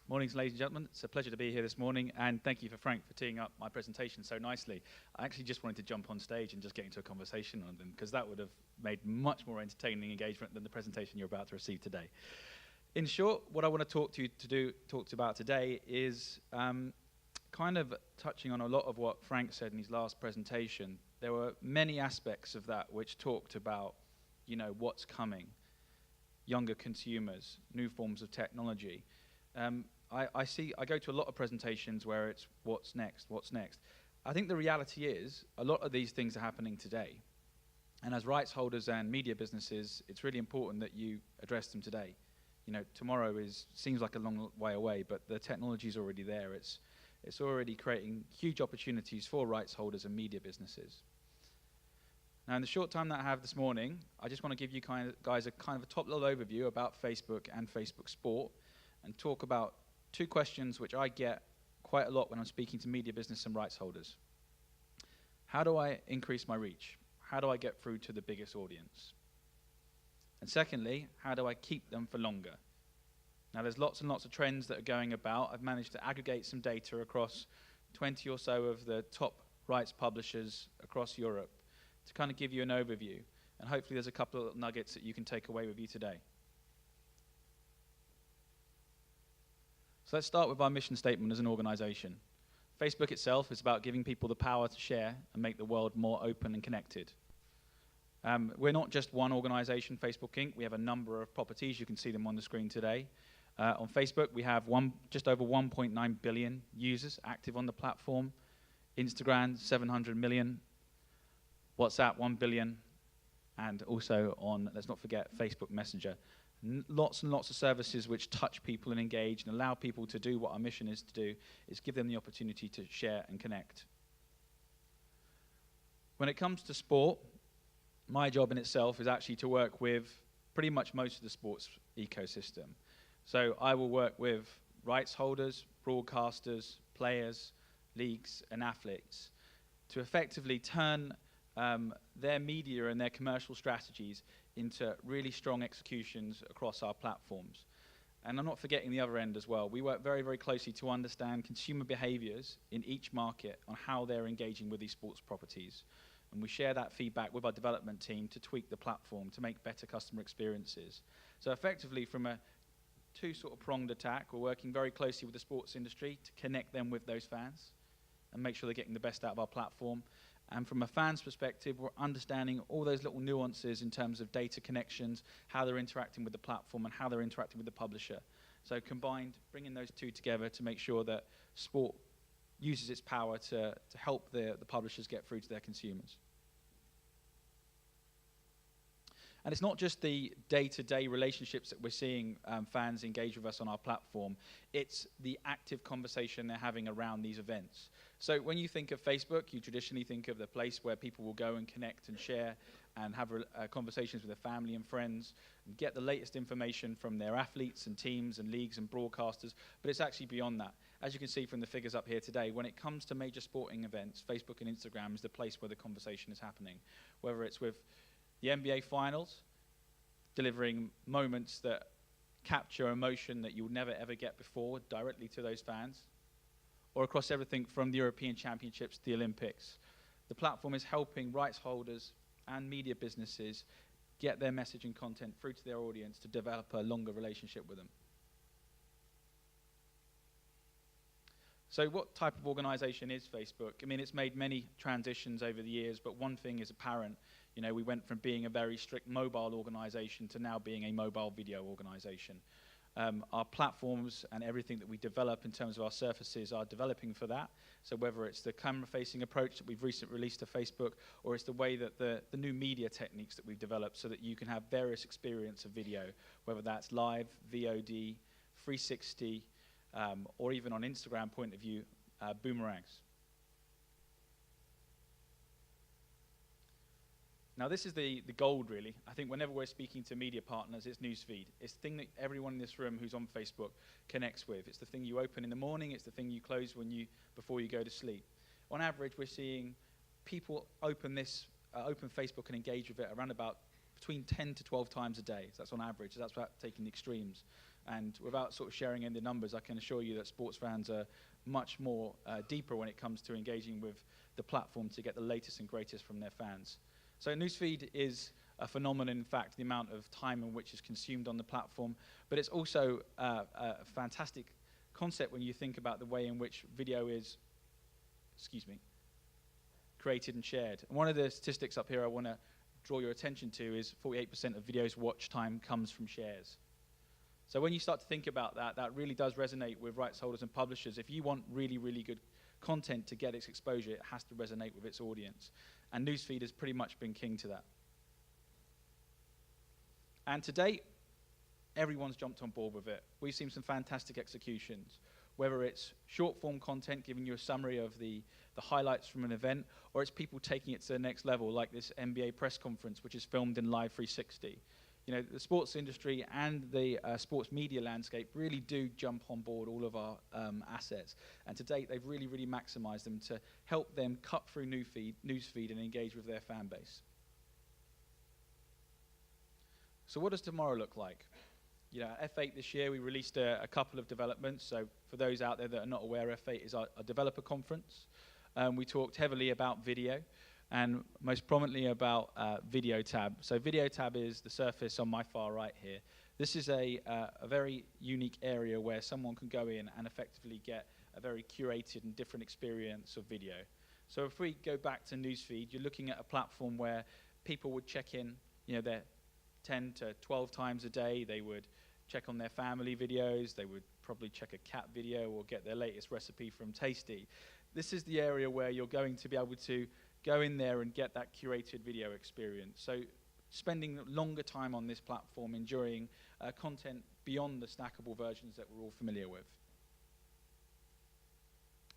Mornings, ladies and gentlemen. It's a pleasure to be here this morning, and thank you for Frank for teeing up my presentation so nicely. I actually just wanted to jump on stage and just get into a conversation on them, because that would have made much more entertaining engagement than the presentation you're about to receive today. In short, what I want to talk about today is kind of touching on a lot of what Frank said in his last presentation. There were many aspects of that which talked about, what's coming, younger consumers, new forms of technology. I go to a lot of presentations where it's what's next. I think the reality is a lot of these things are happening today. And as rights holders and media businesses, it's really important that you address them today. Tomorrow seems like a long way away, but the technology is already there. It's already creating huge opportunities for rights holders and media businesses. Now, in the short time that I have this morning, I just want to give you guys a top-level overview about Facebook and Facebook Sport, and talk about two questions which I get quite a lot when I'm speaking to media business and rights holders. How do I increase my reach? How do I get through to the biggest audience? And secondly, how do I keep them for longer? Now, there's lots and lots of trends that are going about. I've managed to aggregate some data across 20 or so of the top rights publishers across Europe to kind of give you an overview. And hopefully there's a couple of nuggets that you can take away with you today. So let's start with our mission statement as an organization. Facebook itself is about giving people the power to share and make the world more open and connected. We're not just one organization, Facebook Inc. We have a number of properties. You can see them on the screen today. On Facebook, we have just over 1.9 billion users active on the platform. Instagram, 700 million. WhatsApp, 1 billion. And also on, let's not forget, Facebook Messenger. Lots and lots of services which touch people and engage and allow people to do what our mission is to do, is give them the opportunity to share and connect. When it comes to sport, my job in itself is actually to work with pretty much most of the sports ecosystem. So I will work with rights holders, broadcasters, players, leagues, and athletes to effectively turn their media and their commercial strategies into really strong executions across our platforms. And I'm not forgetting the other end as well. We work very, very closely to understand consumer behaviors in each market on how they're engaging with these sports properties. And we share that feedback with our development team to tweak the platform to make better customer experiences. So effectively, from a two sort of pronged attack, we're working very closely with the sports industry to connect them with those fans and make sure they're getting the best out of our platform. And from a fan's perspective, we're understanding all those little nuances in terms of data connections, how they're interacting with the platform, and how they're interacting with the publisher. So combined, bringing those two together to make sure that sport uses its power to help the publishers get through to their consumers. And it's not just the day-to-day relationships that we're seeing fans engage with us on our platform. It's the active conversation they're having around these events. So when you think of Facebook, you traditionally think of the place where people will go and connect and share and have conversations with their family and friends and get the latest information from their athletes and teams and leagues and broadcasters. But it's actually beyond that. As you can see from the figures up here today, when it comes to major sporting events, Facebook and Instagram is the place where the conversation is happening. Whether it's with the NBA Finals, delivering moments that capture emotion that you'll never ever get before directly to those fans, or across everything from the European Championships to the Olympics. The platform is helping rights holders and media businesses get their message and content through to their audience to develop a longer relationship with them. So what type of organization is Facebook? I mean, it's made many transitions over the years, but one thing is apparent. We went from being a very strict mobile organization to now being a mobile video organization. Our platforms and everything that we develop in terms of our surfaces are developing for that. So whether it's the camera-facing approach that we've recently released to Facebook, or it's the way that the new media techniques that we've developed so that you can have various experience of video, whether that's live, VOD, 360, or even on Instagram point of view, boomerangs. Now this is the gold, really. I think whenever we're speaking to media partners, it's Newsfeed. It's the thing that everyone in this room who's on Facebook connects with. It's the thing you open in the morning. It's the thing you close before you go to sleep. On average, we're seeing people open Facebook and engage with it around about between 10 to 12 times a day. So that's on average. That's without taking the extremes. And without sort of sharing any numbers, I can assure you that sports fans are much more deeper when it comes to engaging with the platform to get the latest and greatest from their fans. So Newsfeed is a phenomenon, in fact, the amount of time in which is consumed on the platform, but it's also a fantastic concept when you think about the way in which video is, created and shared. And one of the statistics up here I want to draw your attention to is 48% of videos watch time comes from shares. So when you start to think about that, that really does resonate with rights holders and publishers. If you want really, really good content to get its exposure, it has to resonate with its audience. And Newsfeed has pretty much been king to that. And to date, everyone's jumped on board with it. We've seen some fantastic executions, whether it's short-form content giving you a summary of the highlights from an event, or it's people taking it to the next level, like this NBA press conference, which is filmed in Live 360. You know, the sports industry and the sports media landscape really do jump on board all of our assets. And to date, they've really, really maximized them to help them cut through Newsfeed and engage with their fan base. So what does tomorrow look like? You know, F8 this year, we released a couple of developments. So for those out there that are not aware, F8 is our developer conference. We talked heavily about video, and most prominently about Video Tab. So Video Tab is the surface on my far right here. This is a very unique area where someone can go in and effectively get a very curated and different experience of video. So if we go back to Newsfeed, you're looking at a platform where people would check in, you know, their 10 to 12 times a day. They would check on their family videos. They would probably check a cat video or get their latest recipe from Tasty. This is the area where you're going to be able to go in there and get that curated video experience. So spending longer time on this platform, enjoying content beyond the snackable versions that we're all familiar with.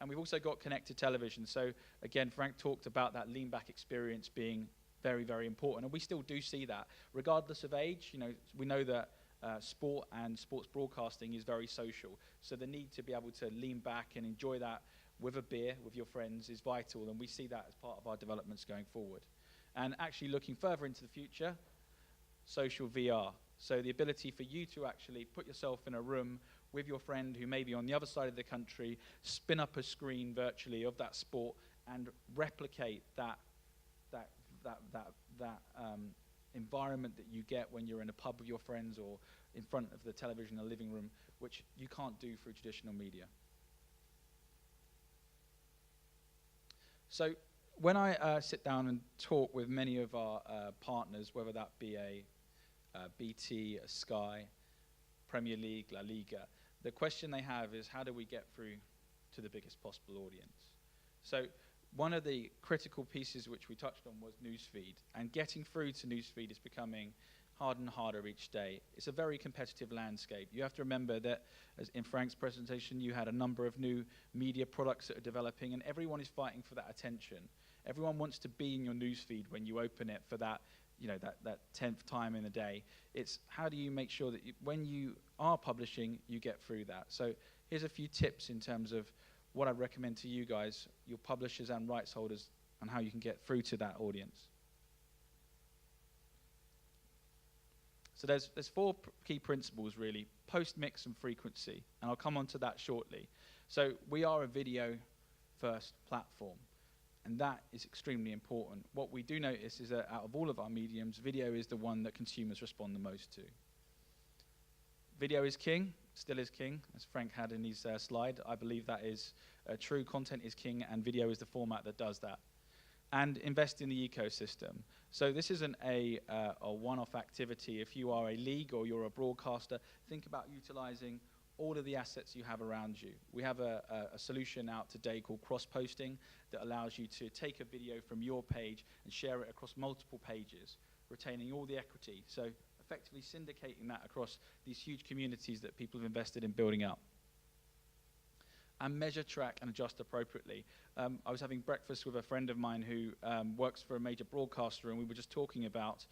And we've also got connected television. So again, Frank talked about that lean back experience being very, very important. And we still do see that. Regardless of age, you know, we know that sport and sports broadcasting is very social. So the need to be able to lean back and enjoy that with a beer with your friends is vital, and we see that as part of our developments going forward. And actually looking further into the future, social VR. So the ability for you to actually put yourself in a room with your friend who may be on the other side of the country, spin up a screen virtually of that sport and replicate that environment that you get when you're in a pub with your friends or in front of the television in a living room, which you can't do through traditional media. So when I sit down and talk with many of our partners, whether that be a BT, a Sky, Premier League, La Liga, the question they have is, how do we get through to the biggest possible audience? So one of the critical pieces which we touched on was Newsfeed, and getting through to Newsfeed is becoming harder and harder each day. It's a very competitive landscape. You have to remember that, as in Frank's presentation, you had a number of new media products that are developing, and everyone is fighting for that attention. Everyone wants to be in your Newsfeed when you open it for that, you know, that 10th time in a day. It's how do you make sure that when you are publishing, you get through that. So here's a few tips in terms of what I recommend to you guys, your publishers and rights holders, on how you can get through to that audience. So there's four key principles, really: post, mix, and frequency. And I'll come on to that shortly. So we are a video-first platform, and that is extremely important. What we do notice is that out of all of our mediums, video is the one that consumers respond the most to. Video is king, still is king, as Frank had in his slide. I believe that is true. Content is king, and video is the format that does that. And invest in the ecosystem. So this isn't a one-off activity. If you are a league or you're a broadcaster, think about utilizing all of the assets you have around you. We have a solution out today called cross-posting that allows you to take a video from your page and share it across multiple pages, retaining all the equity. So effectively syndicating that across these huge communities that people have invested in building up. And measure, track, and adjust appropriately. I was having breakfast with a friend of mine who works for a major broadcaster, and we were just talking about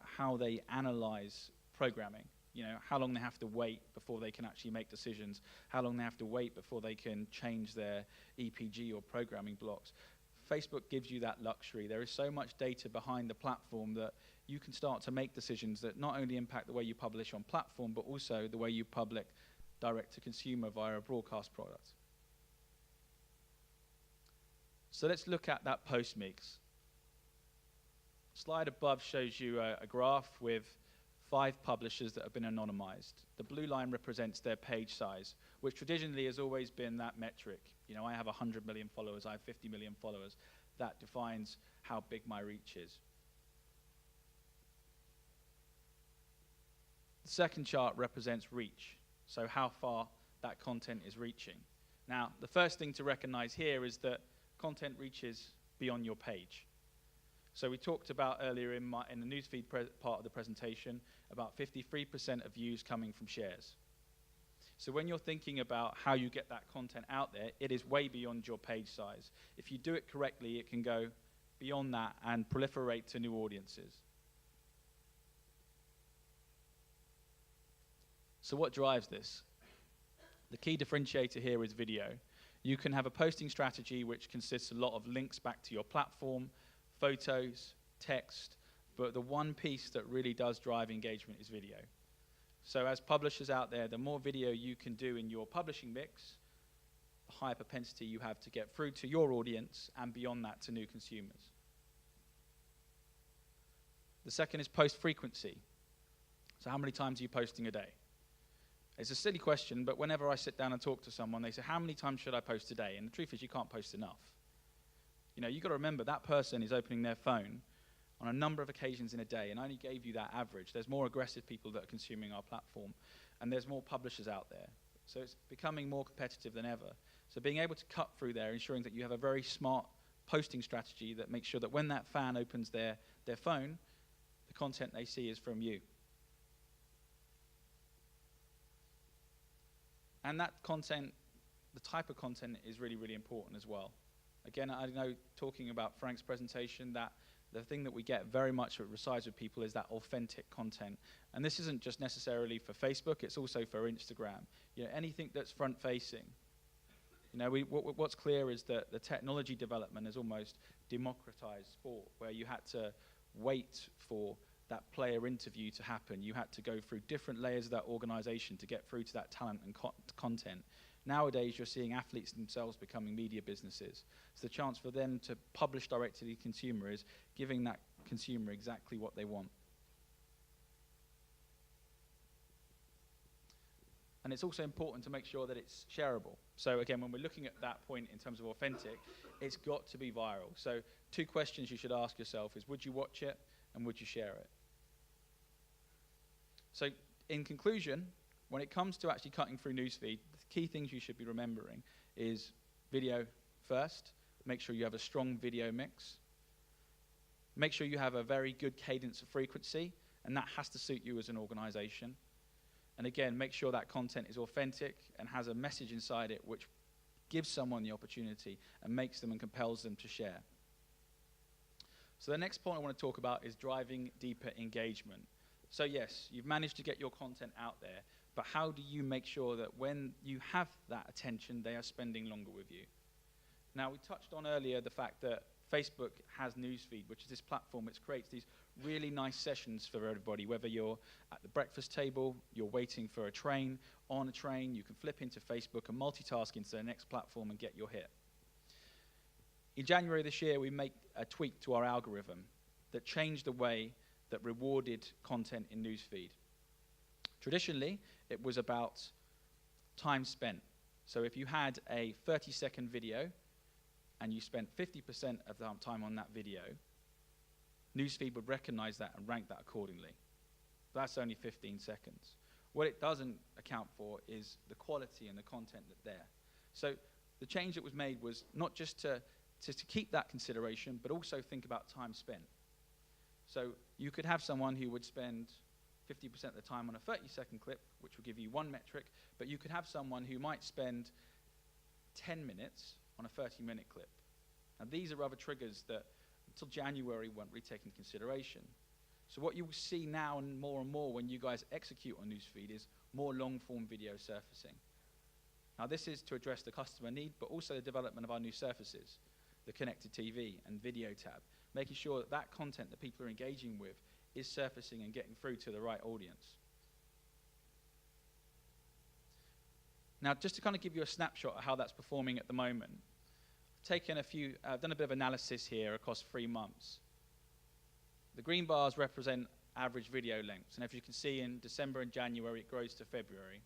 how they analyze programming. You know, how long they have to wait before they can actually make decisions, how long they have to wait before they can change their EPG or programming blocks. Facebook gives you that luxury. There is so much data behind the platform that you can start to make decisions that not only impact the way you publish on platform, but also the way you publish direct to consumer via a broadcast product. So let's look at that post mix. Slide above shows you a graph with 5 publishers that have been anonymized. The blue line represents their page size, which traditionally has always been that metric. You know, I have 100 million followers, I have 50 million followers. That defines how big my reach is. The second chart represents reach, so how far that content is reaching. Now, the first thing to recognize here is that content reaches beyond your page. So we talked about earlier in the Newsfeed part of the presentation about 53% of views coming from shares. So when you're thinking about how you get that content out there, it is way beyond your page size. If you do it correctly, it can go beyond that and proliferate to new audiences. So what drives this? The key differentiator here is video. You can have a posting strategy which consists a lot of links back to your platform, photos, text, but the one piece that really does drive engagement is video. So as publishers out there, the more video you can do in your publishing mix, the higher propensity you have to get through to your audience and beyond that to new consumers. The second is post frequency. So how many times are you posting a day? It's a silly question, but whenever I sit down and talk to someone, they say, how many times should I post a day? And the truth is you can't post enough. You know, you've got to remember that person is opening their phone on a number of occasions in a day, and I only gave you that average. There's more aggressive people that are consuming our platform, and there's more publishers out there. So it's becoming more competitive than ever. So being able to cut through there, ensuring that you have a very smart posting strategy that makes sure that when that fan opens their phone, the content they see is from you. And that content, the type of content is really, really important as well. Again, I know talking about Frank's presentation, that the thing that we get very much that resides with people is that authentic content. And this isn't just necessarily for Facebook, it's also for Instagram. You know, anything that's front-facing. You know, what's clear is that the technology development has almost democratized sport, where you had to wait for that player interview to happen. You had to go through different layers of that organization to get through to that talent and content. Nowadays, you're seeing athletes themselves becoming media businesses. So the chance for them to publish direct to the consumer is giving that consumer exactly what they want. And it's also important to make sure that it's shareable. So again, when we're looking at that point in terms of authentic, it's got to be viral. So 2 questions you should ask yourself is, would you watch it and would you share it? So in conclusion, when it comes to actually cutting through Newsfeed, the key things you should be remembering is video first. Make sure you have a strong video mix. Make sure you have a very good cadence of frequency, and that has to suit you as an organization. And again, make sure that content is authentic and has a message inside it which gives someone the opportunity and makes them and compels them to share. So the next point I want to talk about is driving deeper engagement. So yes, you've managed to get your content out there, but how do you make sure that when you have that attention, they are spending longer with you? Now, we touched on earlier the fact that Facebook has Newsfeed, which is this platform which creates these really nice sessions for everybody, whether you're at the breakfast table, you're waiting for a train, on a train, you can flip into Facebook and multitask into the next platform and get your hit. In January this year, we made a tweak to our algorithm that changed the way that rewarded content in Newsfeed. Traditionally, it was about time spent. So if you had a 30-second video and you spent 50% of the time on that video, Newsfeed would recognize that and rank that accordingly. But that's only 15 seconds. What it doesn't account for is the quality and the content that's there. So the change that was made was not just to keep that consideration, but also think about time spent. So you could have someone who would spend 50% of the time on a 30-second clip, which will give you one metric, but you could have someone who might spend 10 minutes on a 30-minute clip. And these are other triggers that until January weren't really taken into consideration. So what you will see now and more when you guys execute on Newsfeed is more long-form video surfacing. Now this is to address the customer need, but also the development of our new surfaces. the connected TV and video tab, making sure that that content that people are engaging with is surfacing and getting through to the right audience. Now, just to kind of give you a snapshot of how that's performing at the moment, I've done a bit of analysis here across 3 months. The green bars represent average video lengths, and if you can see in December and January, it grows to February.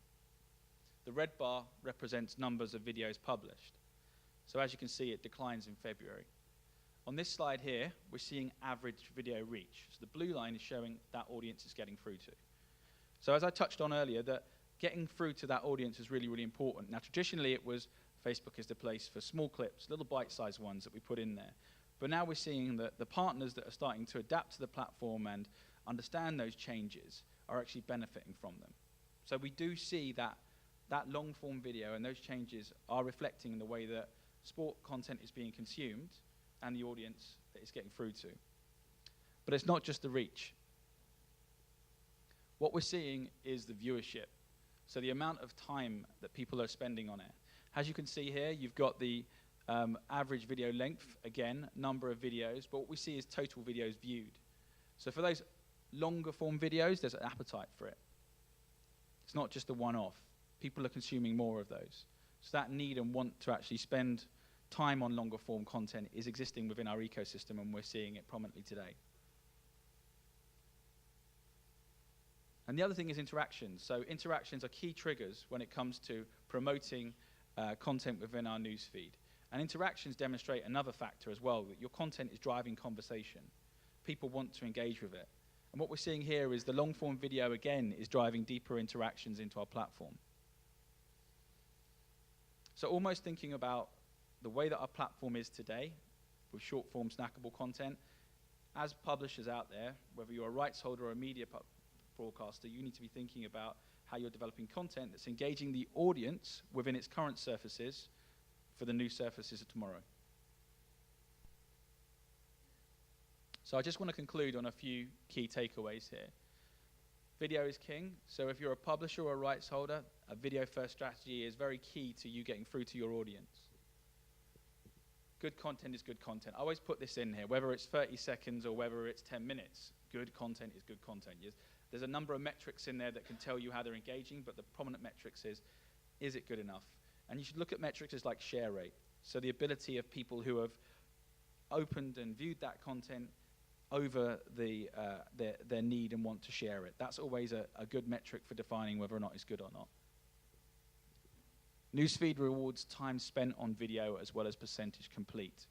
The red bar represents numbers of videos published. So as you can see, it declines in February. On this slide here, we're seeing average video reach. So the blue line is showing that audience is getting through to. So as I touched on earlier, that getting through to that audience is really, really important. Now, traditionally, it was Facebook is the place for small clips, little bite-sized ones that we put in there. But now we're seeing that the partners that are starting to adapt to the platform and understand those changes are actually benefiting from them. So we do see that long-form video and those changes are reflecting in the way that sport content is being consumed and the audience that it's getting through to. But it's not just the reach. What we're seeing is the viewership. So the amount of time that people are spending on it. As you can see here, you've got the average video length, again, number of videos, but what we see is total videos viewed. So for those longer form videos, there's an appetite for it. It's not just a one-off. People are consuming more of those. So that need and want to actually spend time on longer form content is existing within our ecosystem, and we're seeing it prominently today. And the other thing is interactions. So interactions are key triggers when it comes to promoting content within our newsfeed. And interactions demonstrate another factor as well, that your content is driving conversation. People want to engage with it. And what we're seeing here is the long-form video, again, is driving deeper interactions into our platform. So almost thinking about the way that our platform is today, with short-form snackable content, as publishers out there, whether you're a rights holder or a media broadcaster, you need to be thinking about how you're developing content that's engaging the audience within its current surfaces for the new surfaces of tomorrow. So I just want to conclude on a few key takeaways here. Video is king, so if you're a publisher or a rights holder, a video-first strategy is very key to you getting through to your audience. Good content is good content. I always put this in here, whether it's 30 seconds or whether it's 10 minutes. Good content is good content. There's a number of metrics in there that can tell you how they're engaging, but the prominent metrics is it good enough? And you should look at metrics as like share rate. So the ability of people who have opened and viewed that content over their need and want to share it. That's always a good metric for defining whether or not it's good or not. Newsfeed rewards time spent on video as well as percentage complete.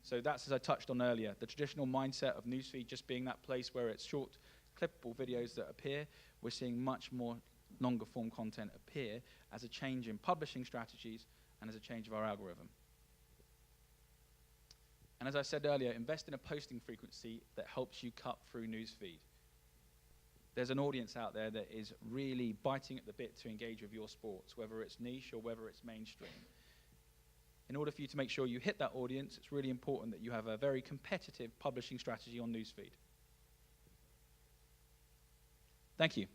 So that's, as I touched on earlier, the traditional mindset of Newsfeed just being that place where it's short, clippable videos that appear. We're seeing much more longer form content appear as a change in publishing strategies and as a change of our algorithm. And as I said earlier, invest in a posting frequency that helps you cut through Newsfeed. There's an audience out there that is really biting at the bit to engage with your sports, whether it's niche or whether it's mainstream. In order for you to make sure you hit that audience, it's really important that you have a very competitive publishing strategy on Newsfeed. Thank you.